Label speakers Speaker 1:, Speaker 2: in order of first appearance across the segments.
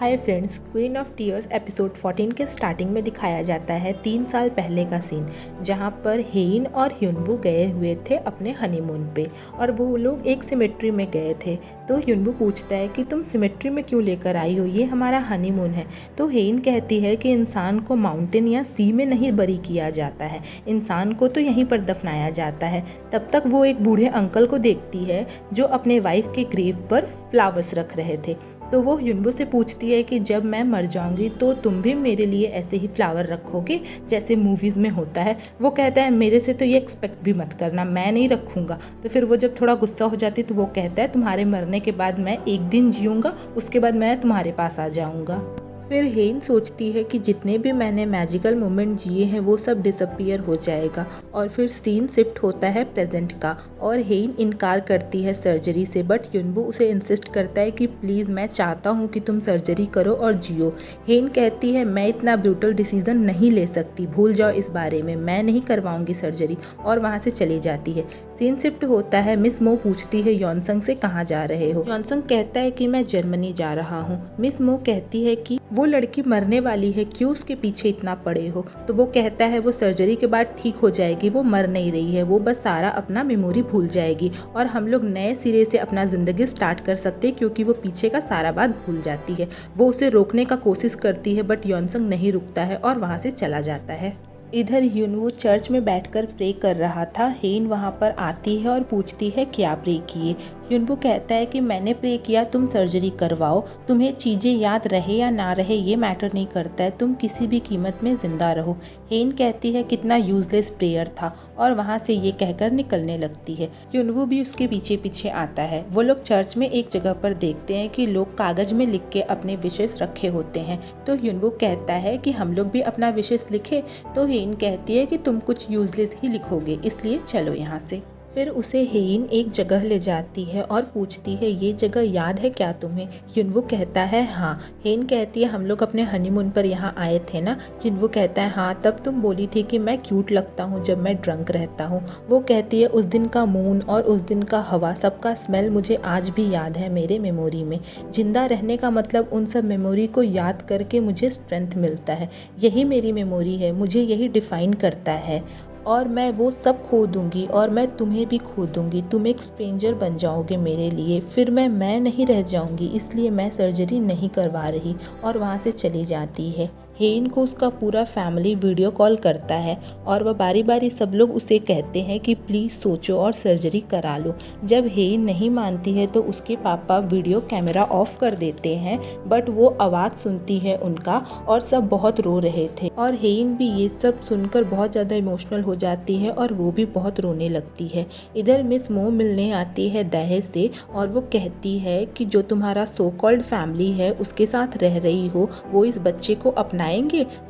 Speaker 1: Hi friends, queen of tears episode 14 के starting में दिखाया जाता है 3 साल पहले का सीन, जहां पर हेइन और ह्युनवू गए हुए थे अपने हनीमून पे और वो लोग एक सिमेट्री में गए थे। तो ह्युनवू पूछता है कि तुम सिमेट्री में क्यों लेकर आई हो, ये हमारा हनीमून है। तो हेइन कहती है कि इंसान को माउंटेन या सी में नहीं बरी किया जाता है, इंसान को तो यहीं पर दफनाया जाता है। तब तक वो एक बूढ़े अंकल को देखती है जो अपने वाइफ के ग्रेव पर फ्लावर्स रख रहे थे। तो वो ह्युनवू से पूछती है कि जब मैं मर जाऊंगी तो तुम भी मेरे लिए ऐसे ही फ्लावर रखोगे जैसे मूवीज़ में होता है। वो कहता है मेरे से तो ये एक्सपेक्ट भी मत करना, मैं नहीं रखूंगा। तो फिर वो जब थोड़ा गुस्सा हो जाती तो वो कहता है तुम्हारे मरने के बाद मैं एक दिन जीऊँगा, उसके बाद मैं तुम्हारे पास आ जाऊँगा। फिर हेन सोचती है कि जितने भी मैंने मैजिकल मोमेंट जिए हैं वो सब डिसअपियर हो जाएगा। और फिर सीन शिफ्ट होता है प्रेजेंट का और हेन इनकार करती है सर्जरी से, बट ह्युनवू उसे इंसिस्ट करता है कि प्लीज़ मैं चाहता हूँ कि तुम सर्जरी करो और जियो। हेन कहती है मैं इतना ब्रूटल डिसीजन नहीं ले सकती, भूल जाओ इस बारे में, मैं नहीं करवाऊंगी सर्जरी, और वहाँ से चली जाती है। सीन शिफ्ट होता है, मिस मो पूछती है यॉनसंग से कहाँ जा रहे हो। यॉनसंग कहता है कि मैं जर्मनी जा रहा हूँ। मिस मो कहती है कि वो लड़की मरने वाली है, क्यों उसके पीछे इतना पड़े हो। तो वो कहता है वो सर्जरी के बाद ठीक हो जाएगी, वो मर नहीं रही है, वो बस सारा अपना मेमोरी भूल जाएगी और हम लोग नए सिरे से अपना ज़िंदगी स्टार्ट कर सकते हैं, क्योंकि वो पीछे का सारा बात भूल जाती है। वो उसे रोकने का कोशिश करती है बट यॉनसंग नहीं रुकता है और वहाँ से चला जाता है। इधर ह्युनवू चर्च में बैठकर प्रे कर रहा था। हेन वहाँ पर आती है और पूछती है क्या प्रे किए। ह्युनवू कहता है कि मैंने प्रे किया तुम सर्जरी करवाओ, तुम्हें चीज़ें याद रहे या ना रहे ये मैटर नहीं करता है, तुम किसी भी कीमत में ज़िंदा रहो। हेन कहती है कितना यूजलेस प्रेयर था और वहाँ से ये कहकर निकलने लगती है। ह्युनवू भी उसके पीछे पीछे आता है। वो लोग चर्च में एक जगह पर देखते हैं कि लोग कागज़ में लिख के अपने विशेष रखे होते हैं। तो ह्युनवू कहता है कि हम लोग भी अपना विशेष लिखे। तो हेन कहती है कि तुम कुछ यूजलेस ही लिखोगे, इसलिए चलो यहाँ से। फिर उसे हेइन एक जगह ले जाती है और पूछती है ये जगह याद है क्या तुम्हें। ह्युनवू कहता है हाँ। हेइन कहती है हम लोग अपने हनीमून पर यहाँ आए थे ना। ह्युनवू कहता है हाँ, तब तुम बोली थी कि मैं क्यूट लगता हूँ जब मैं ड्रंक रहता हूँ। वो कहती है उस दिन का मून और उस दिन का हवा, सबका स्मेल मुझे आज भी याद है मेरे मेमोरी में। जिंदा रहने का मतलब उन सब मेमोरी को याद करके मुझे स्ट्रेंथ मिलता है, यही मेरी मेमोरी है, मुझे यही डिफाइन करता है। और मैं वो सब खो दूंगी और मैं तुम्हें भी खो दूंगी, तुम एक स्ट्रेंजर बन जाओगे मेरे लिए, फिर मैं नहीं रह जाऊंगी, इसलिए मैं सर्जरी नहीं करवा रही। और वहाँ से चली जाती है। हेइन को उसका पूरा फैमिली वीडियो कॉल करता है और वह बारी बारी सब लोग उसे कहते हैं कि प्लीज़ सोचो और सर्जरी करा लो। जब हेइन नहीं मानती है तो उसके पापा वीडियो कैमरा ऑफ कर देते हैं, बट वो आवाज़ सुनती है उनका और सब बहुत रो रहे थे। और हेइन भी ये सब सुनकर बहुत ज़्यादा इमोशनल हो जाती है और वो भी बहुत रोने लगती है। इधर मिस मो मिलने आती है दहेज से और वो कहती है कि जो तुम्हारा सो कॉल्ड फैमिली है उसके साथ रह रही हो वो इस बच्चे को अपनाएंगे।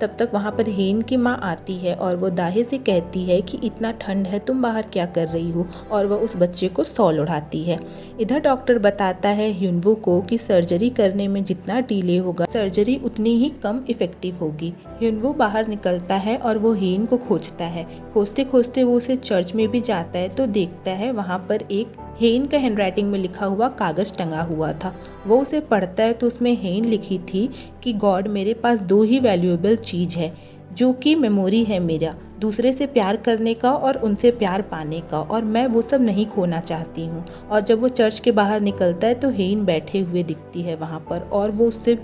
Speaker 1: तब तक वहाँ पर हेन की माँ आती है और वो दाहे से कहती है कि इतना ठंड है, तुम बाहर क्या कर रही हो, और वह उस बच्चे को शॉल उड़ाती है। इधर डॉक्टर बताता है ह्युनवू को कि सर्जरी करने में जितना डिले होगा सर्जरी उतनी ही कम इफेक्टिव होगी। ह्युनवू बाहर निकलता है और वो हेन को खोजता है। खोजते खोजते वो उसे चर्च में भी जाता है तो देखता है वहाँ पर एक हेन का हैंडराइटिंग में लिखा हुआ कागज़ टंगा हुआ था। वो उसे पढ़ता है तो उसमें हेन लिखी थी कि गॉड मेरे पास दो ही वैल्यूएबल चीज़ है, जो कि मेमोरी है मेरा, दूसरे से प्यार करने का और उनसे प्यार पाने का, और मैं वो सब नहीं खोना चाहती हूँ। और जब वो चर्च के बाहर निकलता है तो हेन बैठे हुए दिखती है वहाँ पर और वो उससे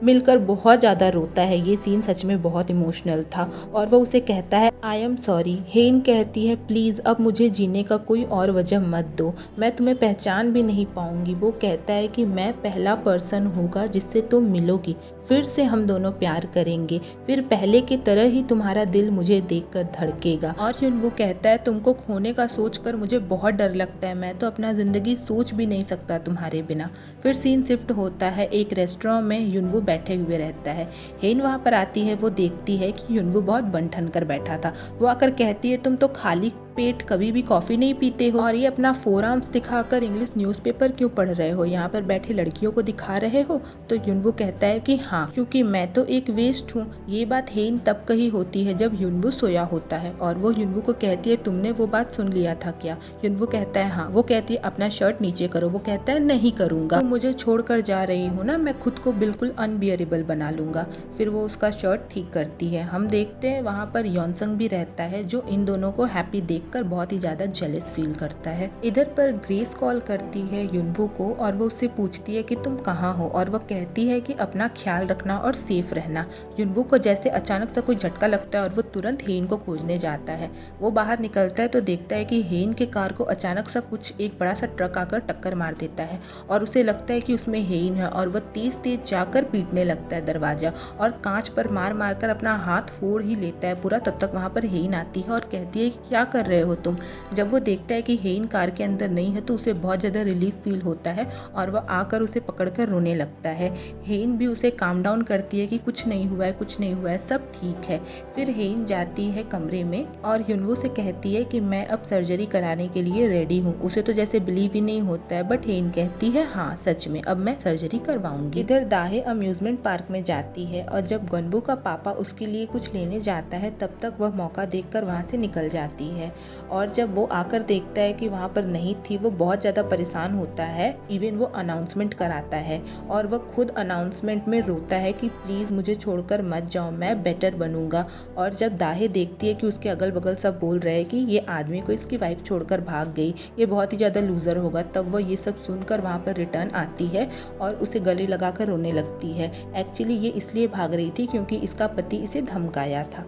Speaker 1: मिलकर बहुत ज़्यादा रोता है। ये सीन सच में बहुत इमोशनल था और वो उसे कहता है आई एम सॉरी। हेन कहती है प्लीज़ अब मुझे जीने का कोई और वजह मत दो, मैं तुम्हें पहचान भी नहीं पाऊंगी। वो कहता है कि मैं पहला पर्सन होगा जिससे तुम मिलोगी, फिर से हम दोनों प्यार करेंगे, फिर पहले की तरह ही तुम्हारा दिल मुझे देखकर धड़केगा। और ह्युनवू कहता है तुमको खोने का सोचकर मुझे बहुत डर लगता है, मैं तो अपना ज़िंदगी सोच भी नहीं सकता तुम्हारे बिना। फिर सीन शिफ्ट होता है एक रेस्टोरेंट में, ह्युनवू बैठे हुए रहता है। हेन वहाँ पर आती है, वो देखती है कि ह्युनवू बहुत बन ठन कर बैठा था। वो आकर कहती है तुम तो खाली पेट कभी भी कॉफ़ी नहीं पीते हो और ये अपना फोर आर्म्स दिखाकर इंग्लिश न्यूज़पेपर क्यों पढ़ रहे हो, यहाँ पर बैठी लड़कियों को दिखा रहे हो। तो युनवू कहता है कि हाँ, क्योंकि मैं तो एक वेस्ट हूँ। ये बात हेन तब कही होती है जब युनवू सोया होता है और वो युनवू को कहती है तुमने वो बात सुन लिया था क्या। युनवू कहता है हाँ। वो कहती है अपना शर्ट नीचे करो। वो कहता है नहीं करूँगा, तुम मुझे छोड़कर जा रही हो ना, मैं खुद को बिल्कुल अनबियरेबल बना लूँगा। फिर वो उसका शर्ट ठीक करती है। हम देखते हैं वहाँ पर यॉनसंग भी रहता है जो इन दोनों को हैप्पी देखकर बहुत ही ज़्यादा जेलस फील करता है। इधर पर ग्रेस कॉल करती है युनवू को और वो उससे पूछती है कि तुम कहाँ हो और वो कहती है कि अपना ख्याल रखना और सेफ रहना। युनवू को जैसे अचानक सा कोई झटका लगता है और वो तुरंत हेन को खोजने जाता है। वो बाहर निकलता है तो देखता है कि हेन के कार को अचानक सा कुछ एक बड़ा सा ट्रक आकर टक्कर मार देता है और उसे लगता है कि उसमें हेन है और वह तेज तेज जाकर पीटने लगता है दरवाजा और कांच पर मार मार कर अपना हाथ फोड़ ही लेता है पूरा। तब तक वहाँ पर हेन आती है और कहती है कि क्या कर रहे हो तुम। जब वो देखता है कि हेन कार के अंदर नहीं है तो उसे बहुत ज़्यादा रिलीफ फील होता है और वह आकर उसे पकड़कर रोने लगता है। हेन भी उसे काम डाउन करती है कि कुछ नहीं हुआ है, कुछ नहीं हुआ है, सब ठीक है। फिर हेन जाती है कमरे में और युनवू से कहती है कि मैं अब सर्जरी कराने के लिए रेडी हूँ। उसे तो जैसे बिलीव ही नहीं होता है बट हेन कहती है हाँ सच में अब मैं सर्जरी करवाऊंगी। इधर दाहे अम्यूजमेंट पार्क में जाती है और जब गनबू का पापा उसके लिए कुछ लेने जाता है तब तक वह मौका देखकर वहाँ से निकल जाती है और जब वो आकर देखता है कि वहाँ पर नहीं थी वो बहुत ज़्यादा परेशान होता है। इवन वो अनाउंसमेंट कराता है और वह खुद अनाउंसमेंट में रोता है कि प्लीज़ मुझे छोड़कर मत जाओ, मैं बेटर बनूंगा। और जब दाहे देखती है कि उसके अगल बगल सब बोल रहे हैं कि ये आदमी को इसकी वाइफ छोड़कर भाग गई, ये बहुत ही ज़्यादा लूज़र होगा, तब वो ये सब सुनकर वहाँ पर रिटर्न आती है और उसे गले लगाकर रोने लगती है। एक्चुअली ये इसलिए भाग रही थी क्योंकि इसका पति इसे धमकाया था।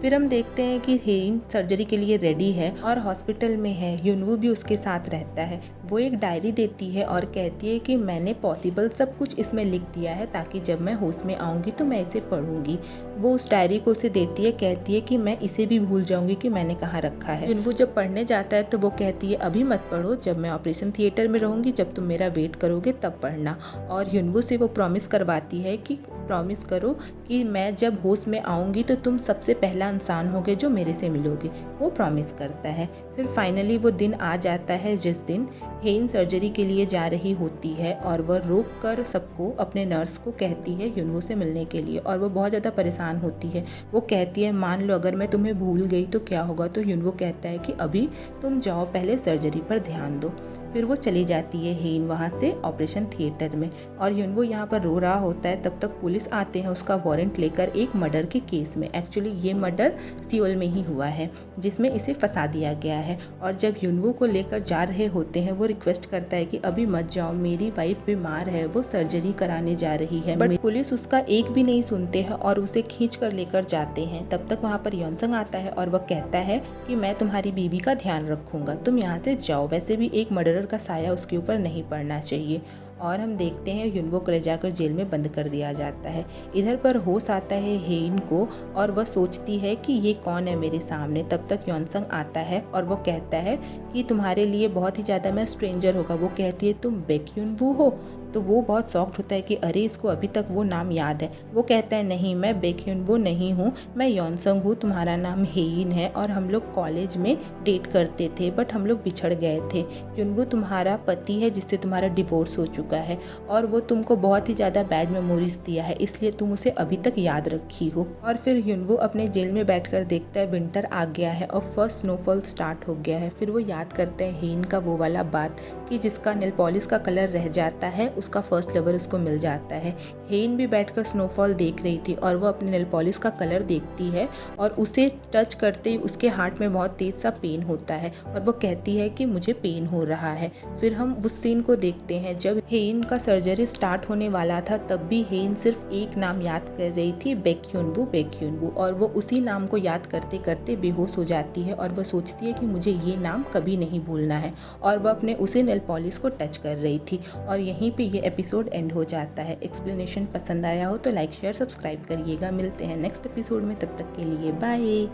Speaker 1: फिर हम देखते हैं कि हेन सर्जरी के लिए रेडी है और हॉस्पिटल में है। युनवू भी उसके साथ रहता है। वो एक डायरी देती है और कहती है कि मैंने पॉसिबल सब कुछ इसमें लिख दिया है ताकि जब मैं होश में आऊँगी तो मैं इसे पढ़ूंगी। वो उस डायरी को उसे देती है, कहती है कि मैं इसे भी भूल जाऊंगी कि मैंने कहाँ रखा है। युनवू जब पढ़ने जाता है तो वो कहती है अभी मत पढ़ो, जब मैं ऑपरेशन थिएटर में रहूँगी, जब तुम मेरा वेट करोगे तब पढ़ना। और युनवू से वो प्रॉमिस करवाती है कि प्रॉमिस करो कि मैं जब होश में आऊँगी तो तुम सबसे पहला इंसान होगे जो मेरे से मिलोगे। वो प्रॉमिस करता है। फिर फाइनली वो दिन आ जाता है जिस दिन हेन सर्जरी के लिए जा रही होती है और वह रोक कर सबको अपने नर्स को कहती है युनवू से मिलने के लिए और वो बहुत ज़्यादा परेशान होती है। वो कहती है मान लो अगर मैं तुम्हें भूल गई तो क्या होगा। तो युनवू कहता है कि अभी तुम जाओ, पहले सर्जरी पर ध्यान दो। फिर वो चली जाती है हेन वहाँ से ऑपरेशन थिएटर में और युनवू यहाँ पर रो रहा होता है। तब तक पुलिस आते हैं उसका वारंट लेकर एक मर्डर के केस में। एक्चुअली ये मर्डर सियोल में ही हुआ है जिसमें इसे फंसा दिया गया है। और जब युनवू को लेकर जा रहे होते हैं वो रिक्वेस्ट करता है कि अभी मत जाओ, मेरी वाइफ बीमार है, वो सर्जरी कराने जा रही है। बट पुलिस उसका एक भी नहीं सुनते हैं और उसे खींच कर लेकर जाते हैं। तब तक वहाँ पर यॉनसंग आता है और वह कहता है कि मैं तुम्हारी बीबी का ध्यान रखूंगा, तुम यहाँ से जाओ। वैसे भी एक मर्डरर का साया उसके ऊपर नहीं पड़ना चाहिए। और हम देखते हैं युनवू को ले जाकर जेल में बंद कर दिया जाता है। इधर पर होश आता है हेन को और वह सोचती है कि ये कौन है मेरे सामने। तब तक यॉनसंग आता है और वो कहता है कि तुम्हारे लिए बहुत ही ज़्यादा मैं स्ट्रेंजर होगा। वो कहती है तुम बेक युनवू हो। तो वो बहुत शॉक्ड होता है कि अरे इसको अभी तक वो नाम याद है। वो कहता है नहीं, मैं बेक युनवू नहीं हूँ, मैं यॉनसंग हूँ, तुम्हारा नाम हेइन है और हम लोग कॉलेज में डेट करते थे बट हम लोग बिछड़ गए थे। युनवू तुम्हारा पति है जिससे तुम्हारा डिवोर्स हो चुका है और वो तुमको बहुत ही ज़्यादा बैड मेमोरीज दिया है, इसलिए तुम उसे अभी तक याद रखी हो। और फिर युनवू अपने जेल में बैठकर देखता है विंटर आ गया है और फर्स्ट स्नोफॉल स्टार्ट हो गया है। फिर वो याद करते हैं हेन का वो वाला बात कि जिसका नेल पॉलिश का कलर रह जाता है उसका फर्स्ट लवर उसको मिल जाता है। हेन भी बैठकर स्नोफॉल देख रही थी और वो अपने नेल पॉलिश का कलर देखती है और उसे टच करते ही उसके हार्ट में बहुत तेज सा पेन होता है और वो कहती है कि मुझे पेन हो रहा है। फिर हम उस सीन को देखते हैं जब हेन का सर्जरी स्टार्ट होने वाला था, तब भी हेन सिर्फ एक नाम याद कर रही थी, बेक युनवू, बेक युनवू। और वो उसी नाम को याद करते करते बेहोश हो जाती है और वो सोचती है कि मुझे ये नाम कभी नहीं भूलना है और वह अपने उसी नेल पॉलिश को टच कर रही थी। और यहीं पे ये एपिसोड एंड हो जाता है। एक्सप्लेनेशन पसंद आया हो तो लाइक शेयर सब्सक्राइब करिएगा। मिलते हैं नेक्स्ट एपिसोड में, तब तक के लिए बाय।